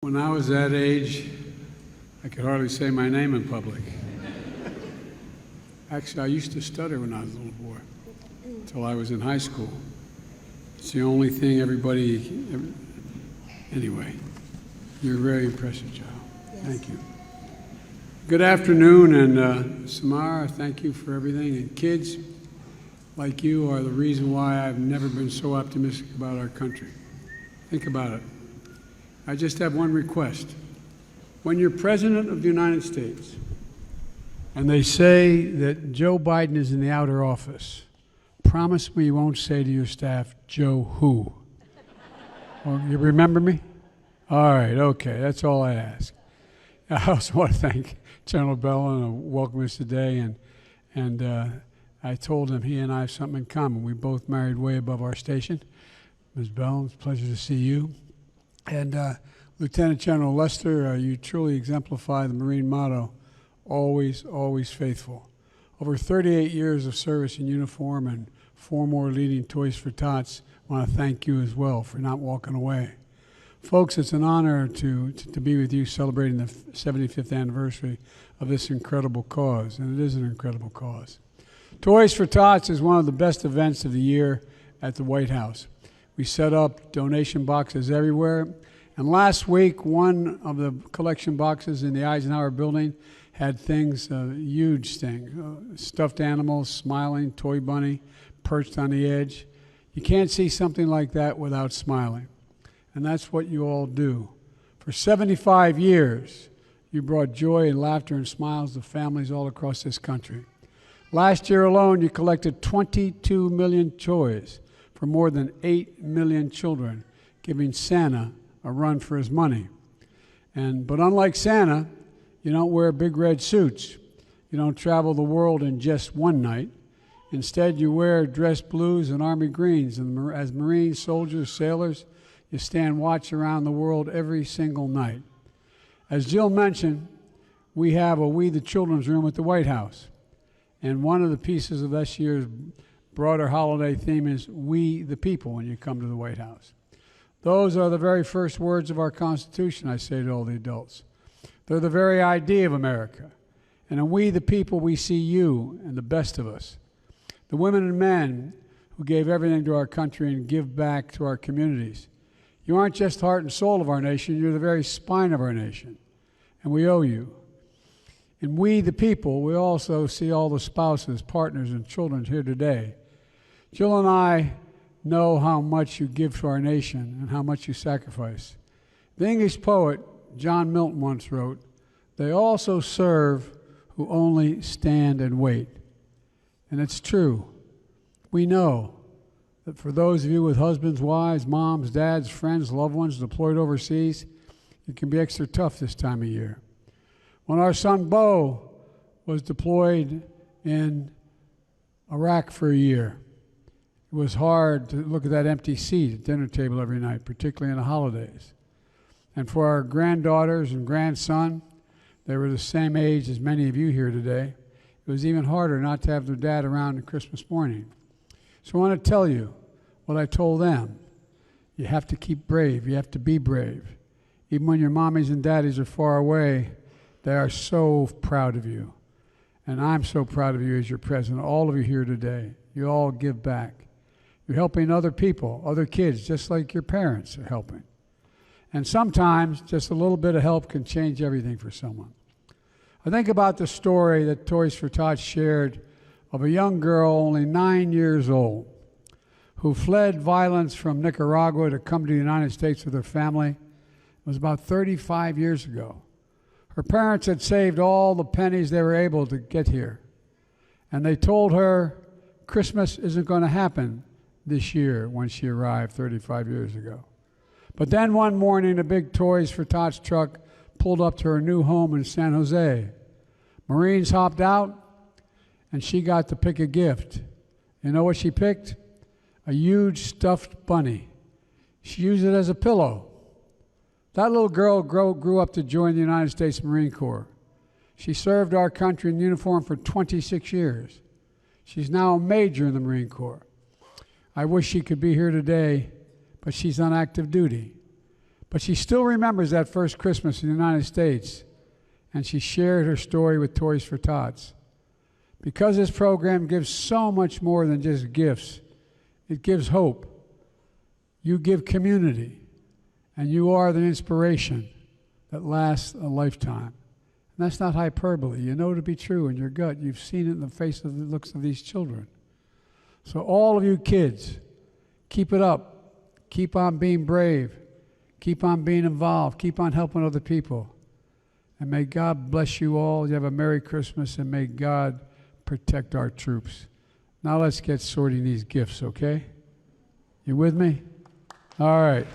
When I was that age, I could hardly say my name in public. Actually, I used to stutter when I was a little boy, until I was in high school. It's the only thing anyway, you're a very impressive child. Yes. Thank you. Good afternoon, and Samara, thank you for everything. And kids like you are the reason why I've never been so optimistic about our country. Think about it. I just have one request. When you're President of the United States and they say that Joe Biden is in the outer office, promise me you won't say to your staff, Joe who? Well, you remember me? All right, okay, that's all I ask. I also want to thank General Bell and welcome us today. And I told him he and I have something in common. We both married way above our station. Ms. Bell, it's a pleasure to see you. And Lieutenant General Lester, you truly exemplify the Marine motto, always, always faithful. Over 38 years of service in uniform and 4 more leading Toys for Tots, I want to thank you as well for not walking away. Folks, it's an honor to be with you celebrating the 75th anniversary of this incredible cause, and it is an incredible cause. Toys for Tots is one of the best events of the year at the White House. We set up donation boxes everywhere. And last week, one of the collection boxes in the Eisenhower building had things, huge things, stuffed animals, smiling, toy bunny, perched on the edge. You can't see something like that without smiling. And that's what you all do. For 75 years, you brought joy and laughter and smiles to families all across this country. Last year alone, you collected 22 million toys for more than 8 million children, giving Santa a run for his money. But unlike Santa, you don't wear big red suits. You don't travel the world in just one night. Instead, you wear dress blues and army greens, and as Marines, soldiers, sailors, you stand watch around the world every single night. As Jill mentioned, we have a We the Children's Room at the White House. And one of the pieces of this year's broader holiday theme is We the People when you come to the White House. Those are the very first words of our Constitution, I say to all the adults. They're the very idea of America. And in We the People, we see you and the best of us. The women and men who gave everything to our country and give back to our communities. You aren't just heart and soul of our nation, you're the very spine of our nation. And we owe you. In We the People, we also see all the spouses, partners, and children here today. Jill and I know how much you give to our nation and how much you sacrifice. The English poet John Milton once wrote, "They also serve who only stand and wait." And it's true. We know that for those of you with husbands, wives, moms, dads, friends, loved ones deployed overseas, it can be extra tough this time of year. When our son Bo was deployed in Iraq for a year, it was hard to look at that empty seat at dinner table every night, particularly in the holidays. And for our granddaughters and grandson, they were the same age as many of you here today. It was even harder not to have their dad around on Christmas morning. So I want to tell you what I told them. You have to keep brave. You have to be brave. Even when your mommies and daddies are far away, they are so proud of you. And I'm so proud of you as your president, all of you here today. You all give back. You're helping other people, other kids, just like your parents are helping. And sometimes just a little bit of help can change everything for someone. I think about the story that Toys for Tots shared of a young girl only 9 years old who fled violence from Nicaragua to come to the United States with her family. It was about 35 years ago. Her parents had saved all the pennies they were able to get here. And they told her Christmas isn't going to happen this year when she arrived 35 years ago. But then one morning, a big Toys for Tots truck pulled up to her new home in San Jose. Marines hopped out, and she got to pick a gift. You know what she picked? A huge stuffed bunny. She used it as a pillow. That little girl grew up to join the United States Marine Corps. She served our country in uniform for 26 years. She's now a major in the Marine Corps. I wish she could be here today, but she's on active duty. But she still remembers that first Christmas in the United States, and she shared her story with Toys for Tots. Because this program gives so much more than just gifts, it gives hope. You give community, and you are the inspiration that lasts a lifetime. And that's not hyperbole. You know it to be true in your gut. You've seen it in the face of the looks of these children. So all of you kids, keep it up. Keep on being brave. Keep on being involved. Keep on helping other people. And may God bless you all. You have a Merry Christmas, and may God protect our troops. Now let's get sorting these gifts, okay? You with me? All right.